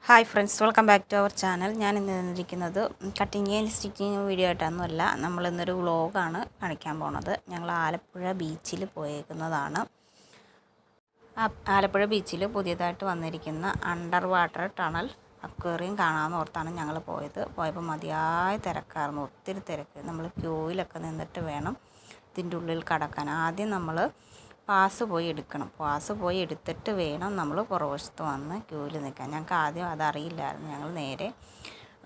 Hi friends, welcome back to our channel. ഞാൻ ഇന്ന് തന്നിരിക്കുന്നത് കട്ടിങ് ആൻഡ് സ്റ്റിച്ചിങ് വീഡിയോ ആയിട്ടൊന്നുമല്ല. നമ്മളിന്നൊരു വ്ളോഗാണ് കാണിക്കാൻ പോണത്. ഞങ്ങൾ ആലപ്പുഴ ബീച്ചിൽ പോയേക്കുന്നതാണ്. ആലപ്പുഴ ബീച്ചിൽ പുതിയതായിട്ട് വന്നിരിക്കുന്ന അണ്ടർ വാട്ടർ ടണൽ അക്വേറിയം കാണാമെന്ന് ഓർത്താണ് ഞങ്ങൾ പോയപ്പോൾ മതിയായ തിരക്കായിരുന്നു, ഒത്തിരി തിരക്ക്. നമ്മൾ ക്യൂവിലൊക്കെ നിന്നിട്ട് വേണം ഇതിൻ്റെ ഉള്ളിൽ കടക്കാൻ. ആദ്യം നമ്മൾ പാസ് പോയി എടുക്കണം. പാസ് പോയി എടുത്തിട്ട് വേണം നമ്മൾ പുറവശത്ത് വന്ന് ക്യൂവിൽ നിൽക്കാൻ. ഞങ്ങൾക്ക് ആദ്യം അതറിയില്ലായിരുന്നു. ഞങ്ങൾ നേരെ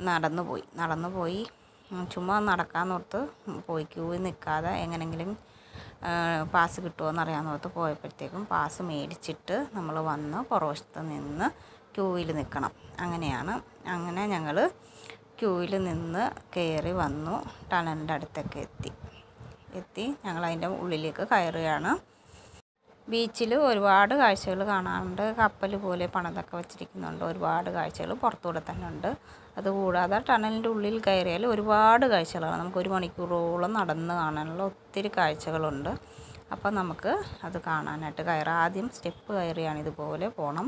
നടന്നു പോയി ചുമ്മാ നടക്കാമെന്നോർത്ത് പോയി. ക്യൂവിൽ നിൽക്കാതെ എങ്ങനെയെങ്കിലും പാസ് കിട്ടുമോയെന്ന് അറിയാമെന്നോർത്ത് പോയപ്പോഴത്തേക്കും പാസ് മേടിച്ചിട്ട് നമ്മൾ വന്ന് പുറവശത്ത് നിന്ന് ക്യൂവിൽ നിൽക്കണം. അങ്ങനെ ഞങ്ങൾ ക്യൂവിൽ നിന്ന് കയറി വന്നു. ടണലിൻ്റെ അടുത്തൊക്കെ എത്തി ഞങ്ങൾ അതിൻ്റെ ഉള്ളിലേക്ക് കയറുകയാണ്. ബീച്ചിൽ ഒരുപാട് കാഴ്ചകൾ കാണാറുണ്ട്. കപ്പൽ പോലെ പണിതൊക്കെ വെച്ചിരിക്കുന്നുണ്ട്. ഒരുപാട് കാഴ്ചകൾ പുറത്തുകൂടെ തന്നെ ഉണ്ട്. അതുകൂടാതെ ടണലിൻ്റെ ഉള്ളിൽ കയറിയാൽ ഒരുപാട് കാഴ്ചകളാണ്. നമുക്ക് 1 മണിക്കൂറോളം നടന്ന് കാണാനുള്ള ഒത്തിരി കാഴ്ചകളുണ്ട്. അപ്പം നമുക്ക് അത് കാണാനായിട്ട് ആദ്യം സ്റ്റെപ്പ് കയറിയാണ് ഇതുപോലെ പോകണം.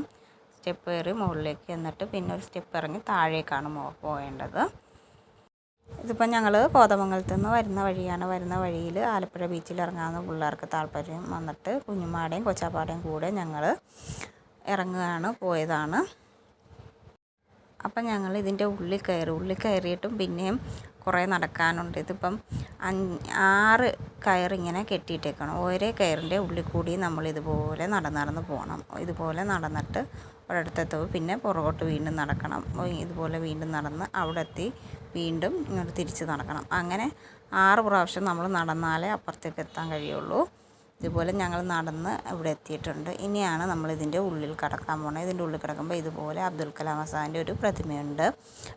സ്റ്റെപ്പ് കയറി മുകളിലേക്ക്, എന്നിട്ട് പിന്നെ ഒരു സ്റ്റെപ്പ് ഇറങ്ങി താഴേക്കാണ് പോകേണ്ടത്. ഇതിപ്പം ഞങ്ങൾ കോതമംഗലത്ത് നിന്ന് വരുന്ന വഴിയിൽ ആലപ്പുഴ ബീച്ചിൽ ഇറങ്ങാമെന്ന് പിള്ളേർക്ക് താല്പര്യം വന്നിട്ട് കുഞ്ഞുമാടേയും കൊച്ചാപ്പാടേയും കൂടെ ഞങ്ങൾ പോയതാണ്. അപ്പം ഞങ്ങൾ ഇതിൻ്റെ ഉള്ളിൽ കയറിയിട്ടും പിന്നെയും കുറേ നടക്കാനുണ്ട്. ഇതിപ്പം 6 കയറിങ്ങനെ കെട്ടിയിട്ടേക്കണം. ഓരോ കയറിൻ്റെ ഉള്ളിൽ കൂടി നമ്മൾ ഇതുപോലെ നടന്ന് പോകണം. ഇതുപോലെ നടന്നിട്ട് ഒരിടത്തെത്തുമ്പോൾ പിന്നെ പുറകോട്ട് വീണ്ടും നടക്കണം. ഇതുപോലെ വീണ്ടും നടന്ന് അവിടെ എത്തി വീണ്ടും ഇങ്ങോട്ട് തിരിച്ച് നടക്കണം. അങ്ങനെ 6 പ്രാവശ്യം നമ്മൾ നടന്നാലേ അപ്പുറത്തേക്ക് എത്താൻ കഴിയുള്ളൂ. ഇതുപോലെ ഞങ്ങൾ നടന്ന് ഇവിടെ എത്തിയിട്ടുണ്ട്. ഇനിയാണ് നമ്മൾ ഇതിൻ്റെ ഉള്ളിൽ കടക്കാൻ പോകുന്നത്. ഇതിൻ്റെ ഉള്ളിൽ കിടക്കുമ്പോൾ ഇതുപോലെ അബ്ദുൽ കലാം ആസാദിൻ്റെ ഒരു പ്രതിമയുണ്ട്.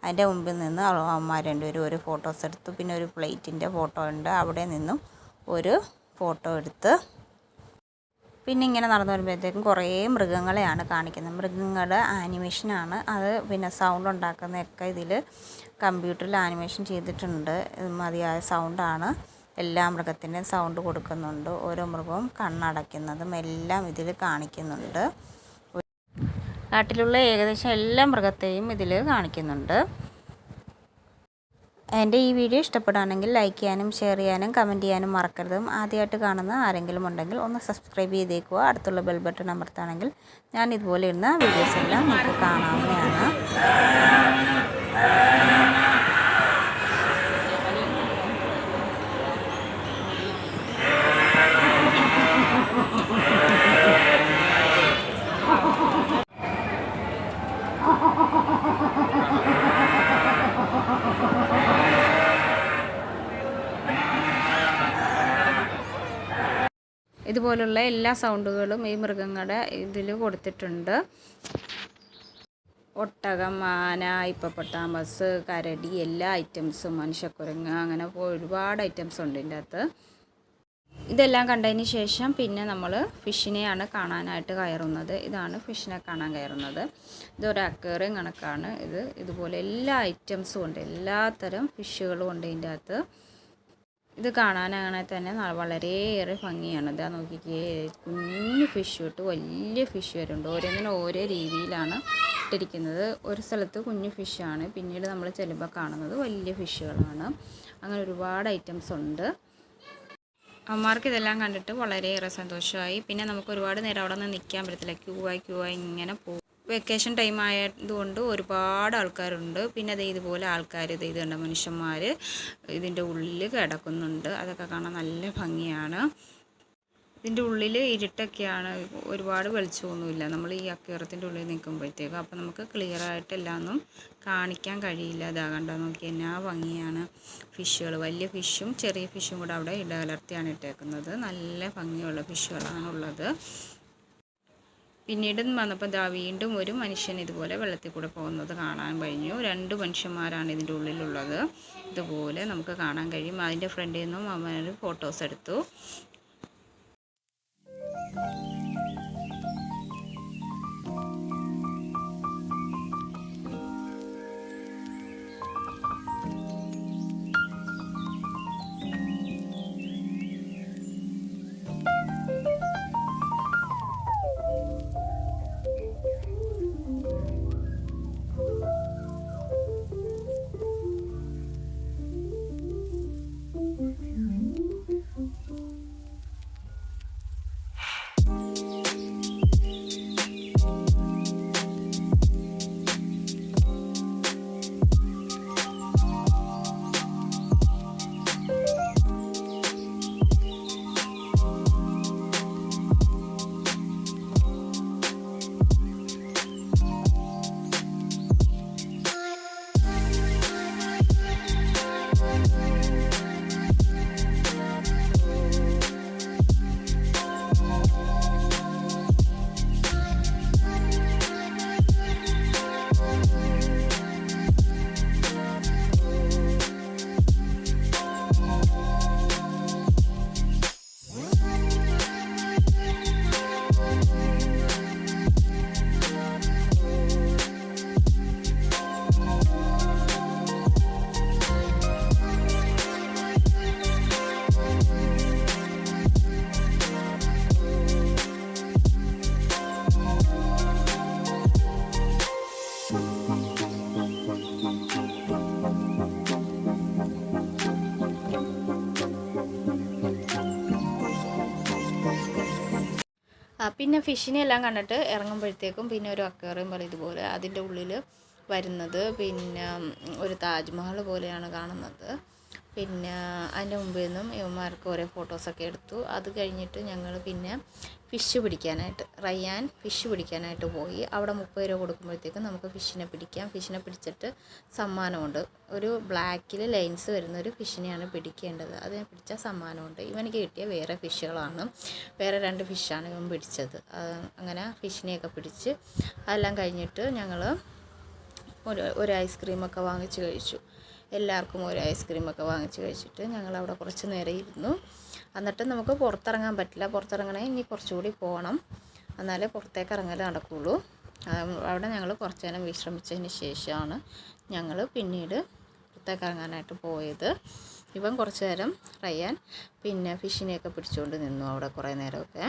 അതിൻ്റെ മുമ്പിൽ നിന്ന് അവന്മാർ രണ്ടുപേരും ഒരു ഫോട്ടോസ് എടുത്തു. പിന്നെ ഒരു പ്ലേറ്റിൻ്റെ ഫോട്ടോ ഉണ്ട്. അവിടെ നിന്നും ഒരു ഫോട്ടോ എടുത്ത് പിന്നെ ഇങ്ങനെ നടന്നു വരുമ്പോഴത്തേക്കും കുറേ മൃഗങ്ങളെയാണ് കാണിക്കുന്നത്. മൃഗങ്ങളുടെ ആനിമേഷനാണ് അത്. പിന്നെ സൗണ്ട് ഉണ്ടാക്കുന്നതൊക്കെ ഇതിൽ കമ്പ്യൂട്ടറിൽ ആനിമേഷൻ ചെയ്തിട്ടുണ്ട്. മതിയായ സൗണ്ടാണ്. എല്ലാ മൃഗത്തിൻ്റെയും സൗണ്ട് കൊടുക്കുന്നുണ്ട്. ഓരോ മൃഗവും കണ്ണടയ്ക്കുന്നതും എല്ലാം ഇതിൽ കാണിക്കുന്നുണ്ട്. കാട്ടിലുള്ള ഏകദേശം എല്ലാ മൃഗത്തെയും ഇതിൽ കാണിക്കുന്നുണ്ട്. എൻ്റെ ഈ വീഡിയോ ഇഷ്ടപ്പെടുകയാണെങ്കിൽ ലൈക്ക് ചെയ്യാനും ഷെയർ ചെയ്യാനും കമൻറ്റ് ചെയ്യാനും മറക്കരുത്. ആദ്യമായിട്ട് കാണുന്ന ആരെങ്കിലും ഉണ്ടെങ്കിൽ ഒന്ന് സബ്സ്ക്രൈബ് ചെയ്തേക്കുക. അടുത്തുള്ള ബെൽ ബട്ടൺ അമർത്തുകയാണെങ്കിൽ ഞാൻ ഇതുപോലെ ഇടുന്ന വീഡിയോസ് എല്ലാം നിങ്ങൾക്ക് കാണാവുന്നതാണ്. ഇതുപോലുള്ള എല്ലാ സൗണ്ടുകളും ഈ മൃഗങ്ങളുടെ ഇതിൽ കൊടുത്തിട്ടുണ്ട്. ഒട്ടകം, ആന, ഹിപ്പോപ്പൊട്ടാമസ്, കരടി, എല്ലാ ഐറ്റംസും, മനുഷ്യക്കുരങ്ങ്, അങ്ങനെ ഒരുപാട് ഐറ്റംസ് ഉണ്ട് ഇതിൻ്റെ അകത്ത്. ഇതെല്ലാം കണ്ടതിന് ശേഷം പിന്നെ നമ്മൾ ഫിഷിനെയാണ് കാണാനായിട്ട് കയറുന്നത്. ഇതാണ് ഫിഷിനെ കാണാൻ കയറുന്നത്. ഇതൊരു അക്വേറിയം കണക്കാണ്. ഇതുപോലെ എല്ലാ ഐറ്റംസും ഉണ്ട്. എല്ലാത്തരം ഫിഷുകളും ഉണ്ട് ഇതിൻ്റെ അകത്ത്. ഇത് കാണാനാണെങ്കിൽ തന്നെ വളരെയേറെ ഭംഗിയാണ്. ഇതാ നോക്കിക്കേ, കുഞ്ഞു ഫിഷ് തൊട്ട് വലിയ ഫിഷ് വരുന്നുണ്ട്. ഓരോന്നിനും ഓരോ രീതിയിലാണ് ഇട്ടിരിക്കുന്നത്. ഒരു സ്ഥലത്ത് കുഞ്ഞു ഫിഷാണ്, പിന്നീട് നമ്മൾ ചെല്ലുമ്പോൾ കാണുന്നത് വലിയ ഫിഷുകളാണ്. അങ്ങനെ ഒരുപാട് ഐറ്റംസ് ഉണ്ട്. അമ്മമാർക്ക് ഇതെല്ലാം കണ്ടിട്ട് വളരെയേറെ സന്തോഷമായി. പിന്നെ നമുക്ക് ഒരുപാട് നേരം അവിടെ നിന്ന് നിൽക്കാൻ പറ്റത്തില്ല. ക്യൂ ആയി ഇങ്ങനെ പോകും. വെക്കേഷൻ ടൈം ആയതുകൊണ്ട് ഒരുപാട് ആൾക്കാരുണ്ട്. പിന്നെ ഇതുപോലെ ആൾക്കാർ ഇത് കണ്ട മനുഷ്യന്മാർ ഇതിൻ്റെ ഉള്ളിൽ കിടക്കുന്നുണ്ട്. അതൊക്കെ കാണാൻ നല്ല ഭംഗിയാണ്. ഇതിൻ്റെ ഉള്ളിൽ ഇരുട്ടൊക്കെയാണ്, ഒരുപാട് വെളിച്ചമൊന്നുമില്ല നമ്മൾ ഈ അക്വേറിയത്തിൻ്റെ ഉള്ളിൽ നിൽക്കുമ്പോഴത്തേക്കും. അപ്പോൾ നമുക്ക് ക്ലിയറായിട്ട് എല്ലാം ഒന്നും കാണിക്കാൻ കഴിയില്ല. അതാ കണ്ടോ, നോക്കി എന്നാ ഭംഗിയാണ്. ഫിഷുകൾ, വലിയ ഫിഷും ചെറിയ ഫിഷും കൂടെ അവിടെ ഇടകലർത്തിയാണ് ഇട്ടേക്കുന്നത്. നല്ല ഭംഗിയുള്ള ഫിഷുകളാണുള്ളത്. പിന്നീട് വന്നപ്പോൾ വീണ്ടും ഒരു മനുഷ്യൻ ഇതുപോലെ വെള്ളത്തിൽ കൂടെ പോകുന്നത് കാണാൻ കഴിഞ്ഞു. 2 മനുഷ്യന്മാരാണ് ഇതിൻ്റെ ഉള്ളിലുള്ളത്. ഇതുപോലെ നമുക്ക് കാണാൻ കഴിയും. അതിൻ്റെ ഫ്രണ്ടിൽ നിന്നും അവനൊരു ഫോട്ടോസ് എടുത്തു. പിന്നെ ഫിഷിനെ എല്ലാം കണ്ടിട്ട് ഇറങ്ങുമ്പോഴത്തേക്കും പിന്നെ ഒരു അക്വേറിയം പോലെ ഇതുപോലെ അതിൻ്റെ ഉള്ളിൽ വരുന്നത് പിന്നെ ഒരു താജ്മഹൽ പോലെയാണ് കാണുന്നത്. പിന്നെ അതിൻ്റെ മുമ്പിൽ നിന്നും ഇവന്മാർക്ക് ഓരോ ഫോട്ടോസൊക്കെ എടുത്തു. അത് കഴിഞ്ഞിട്ട് ഞങ്ങൾ പിന്നെ ഫിഷ് പിടിക്കാനായിട്ട് റയ്യാൻ ഫിഷ് പിടിക്കാനായിട്ട് പോയി. അവിടെ 30 രൂപ കൊടുക്കുമ്പോഴത്തേക്കും നമുക്ക് ഫിഷിനെ പിടിക്കാം. ഫിഷിനെ പിടിച്ചിട്ട് സമ്മാനമുണ്ട്. ഒരു ബ്ലാക്കിൽ ലൈൻസ് വരുന്നൊരു ഫിഷിനെയാണ് പിടിക്കേണ്ടത്. അതിനെ പിടിച്ചാൽ സമ്മാനമുണ്ട്. ഇവനിക്ക് കിട്ടിയ വേറെ ഫിഷുകളാണ്, വേറെ 2 ഫിഷാണ് ഇവൻ പിടിച്ചത്. അങ്ങനെ ഫിഷിനെയൊക്കെ പിടിച്ച് അതെല്ലാം കഴിഞ്ഞിട്ട് ഞങ്ങൾ ഒരു ഐസ്ക്രീമൊക്കെ വാങ്ങിച്ച് കഴിച്ചു. എല്ലാവർക്കും ഒരു ഐസ്ക്രീമൊക്കെ വാങ്ങിച്ച് കഴിച്ചിട്ട് ഞങ്ങളവിടെ കുറച്ച് നേരം ഇരുന്നു. എന്നിട്ട് നമുക്ക് പുറത്തിറങ്ങാൻ പറ്റില്ല. പുറത്തിറങ്ങണമെങ്കിൽ ഇനി കുറച്ചുകൂടി പോകണം, എന്നാലേ പുറത്തേക്ക് ഇറങ്ങൽ നടക്കുകയുള്ളൂ. അവിടെ ഞങ്ങൾ കുറച്ച് നേരം വിശ്രമിച്ചതിന് ശേഷമാണ് ഞങ്ങൾ പിന്നീട് പുറത്തേക്ക് ഇറങ്ങാനായിട്ട് പോയത്. ഇവൻ കുറച്ച് നേരം റയ്യാൻ പിന്നെ ഫിഷിനെയൊക്കെ പിടിച്ചുകൊണ്ട് നിന്നു അവിടെ കുറേ നേരമൊക്കെ.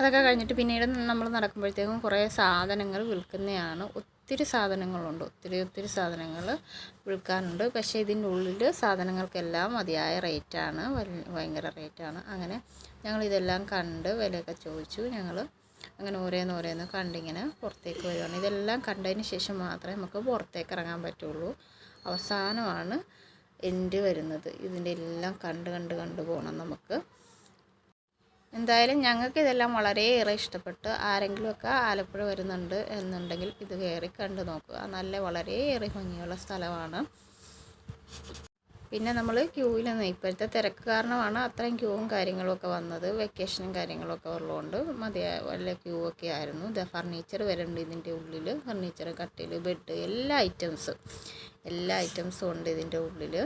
അതൊക്കെ കഴിഞ്ഞിട്ട് പിന്നീട് നമ്മൾ നടക്കുമ്പോഴത്തേക്കും കുറേ സാധനങ്ങൾ വിൽക്കുന്നതാണ്. ഒത്തിരി സാധനങ്ങളുണ്ട്, ഒത്തിരി സാധനങ്ങൾ വിൽക്കാനുണ്ട്. പക്ഷേ ഇതിൻ്റെ ഉള്ളിൽ സാധനങ്ങൾക്കെല്ലാം മതിയായ റേറ്റാണ്, ഭയങ്കര റേറ്റാണ്. അങ്ങനെ ഞങ്ങളിതെല്ലാം കണ്ട് വിലയൊക്കെ ചോദിച്ചു. ഞങ്ങൾ അങ്ങനെ ഓരോന്ന് കണ്ടിങ്ങനെ പുറത്തേക്ക് വരുവാണ്. ഇതെല്ലാം കണ്ടതിന് ശേഷം മാത്രമേ നമുക്ക് പുറത്തേക്ക് ഇറങ്ങാൻ പറ്റുള്ളൂ. അവസാനമാണ് എൻഡ് വരുന്നത്. ഇതിൻ്റെ എല്ലാം കണ്ട് പോകണം നമുക്ക്. എന്തായാലും ഞങ്ങൾക്ക് ഇതെല്ലാം വളരെയേറെ ഇഷ്ടപ്പെട്ടു. ആരെങ്കിലുമൊക്കെ ആലപ്പുഴ വരുന്നുണ്ട് എന്നുണ്ടെങ്കിൽ ഇത് കയറി കണ്ടു നോക്കുക. വളരെയേറെ ഭംഗിയുള്ള സ്ഥലമാണ്. പിന്നെ നമ്മൾ ക്യൂവിൽ നിന്ന് ഇപ്പോഴത്തെ തിരക്ക് കാരണമാണ് അത്രയും ക്യൂവും കാര്യങ്ങളൊക്കെ വന്നത്. വെക്കേഷനും കാര്യങ്ങളൊക്കെ ഉള്ളതുകൊണ്ട് വല്ല ക്യൂ ഒക്കെ ആയിരുന്നു. ഫർണിച്ചർ വരുന്നുണ്ട് ഇതിൻ്റെ ഉള്ളിൽ. ഫർണിച്ചർ, കട്ടിൽ, ബെഡ്, എല്ലാ ഐറ്റംസും ഉണ്ട് ഇതിൻ്റെ ഉള്ളിൽ.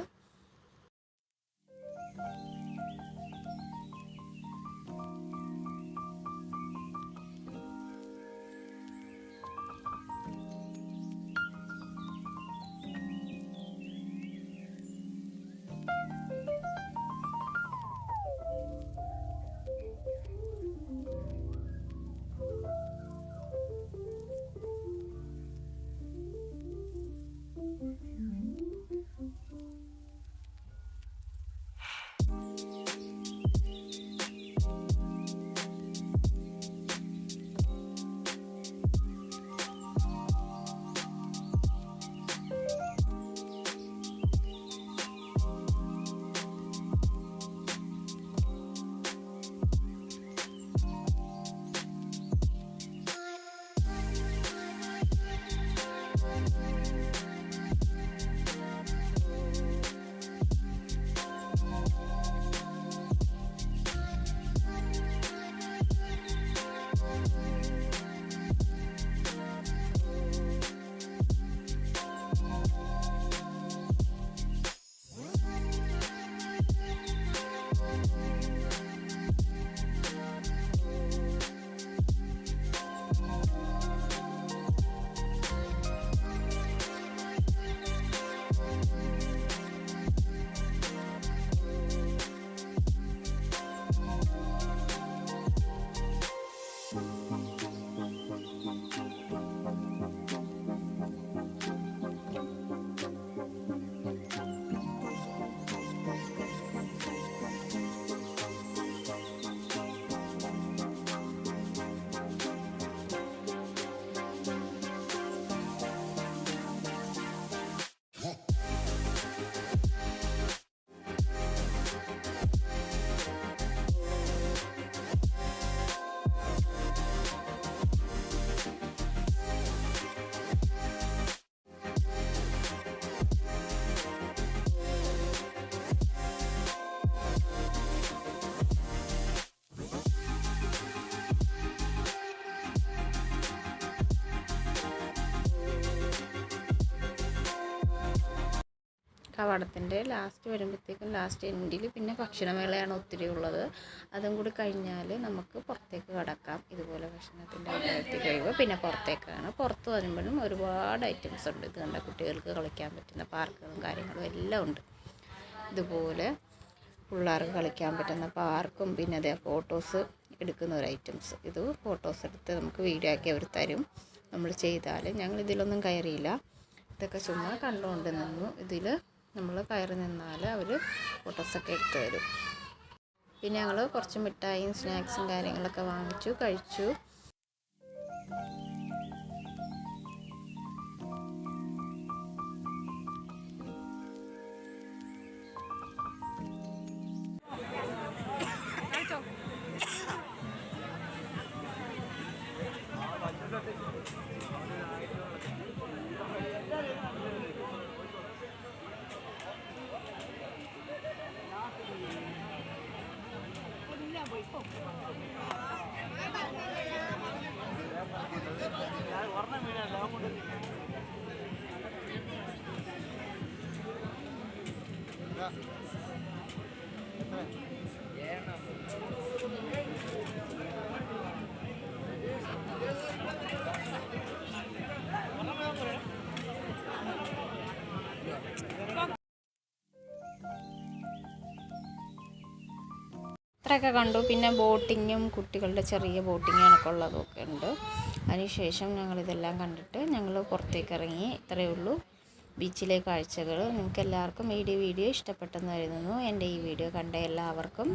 കവാടത്തിൻ്റെ ലാസ്റ്റ് വരുമ്പോഴത്തേക്കും ലാസ്റ്റ് എൻഡിൽ പിന്നെ ഭക്ഷണമേളയാണ് ഒത്തിരി ഉള്ളത്. അതും കൂടി കഴിഞ്ഞാൽ നമുക്ക് പുറത്തേക്ക് കടക്കാം. ഇതുപോലെ ഭക്ഷണത്തിൻ്റെ അവിടെ എത്തി കഴിയുമ്പോൾ പിന്നെ പുറത്തേക്കാണ്. പുറത്ത് വരുമ്പോഴും ഒരുപാട് ഐറ്റംസ് ഉണ്ട്. ഇത് കണ്ട കുട്ടികൾക്ക് കളിക്കാൻ പറ്റുന്ന പാർക്കുകളും കാര്യങ്ങളും എല്ലാം ഉണ്ട്. ഇതുപോലെ പിള്ളേർക്ക് കളിക്കാൻ പറ്റുന്ന പാർക്കും പിന്നെ അതേ ഫോട്ടോസ് എടുക്കുന്ന ഒരു ഐറ്റംസ്. ഇത് ഫോട്ടോസ് എടുത്ത് നമുക്ക് വീഡിയോ ആക്കി അവർ തരും നമ്മൾ ചെയ്താൽ. ഞങ്ങൾ ഇതിലൊന്നും കയറിയില്ല, ഇതൊക്കെ ചുമ്മാ കണ്ടുകൊണ്ട് നിന്നു. ഇതിൽ നമ്മൾ കയറി നിന്നാൽ അവർ ഫോട്ടോസൊക്കെ എടുത്ത് തരും. പിന്നെ ഞങ്ങൾ കുറച്ച് മിഠായിയും സ്നാക്സും കാര്യങ്ങളൊക്കെ വാങ്ങിച്ചു കഴിച്ചു. ഇത്രയൊക്കെ കണ്ടു. പിന്നെ ബോട്ടിങ്ങും കുട്ടികളുടെ ചെറിയ ബോട്ടിങ്ങുകളൊക്കെ ഉള്ളതൊക്കെ ഉണ്ട്. അതിനുശേഷം ഞങ്ങളിതെല്ലാം കണ്ടിട്ട് ഞങ്ങൾ പുറത്തേക്ക് ഇറങ്ങി. ഇത്രയേ ഉള്ളൂ ബീച്ചിലെ കാഴ്ചകൾ. നിങ്ങൾക്ക് എല്ലാവർക്കും ഈ വീഡിയോ ഇഷ്ടപ്പെട്ടെന്ന് കരുതുന്നു. എൻ്റെ ഈ വീഡിയോ കണ്ട എല്ലാവർക്കും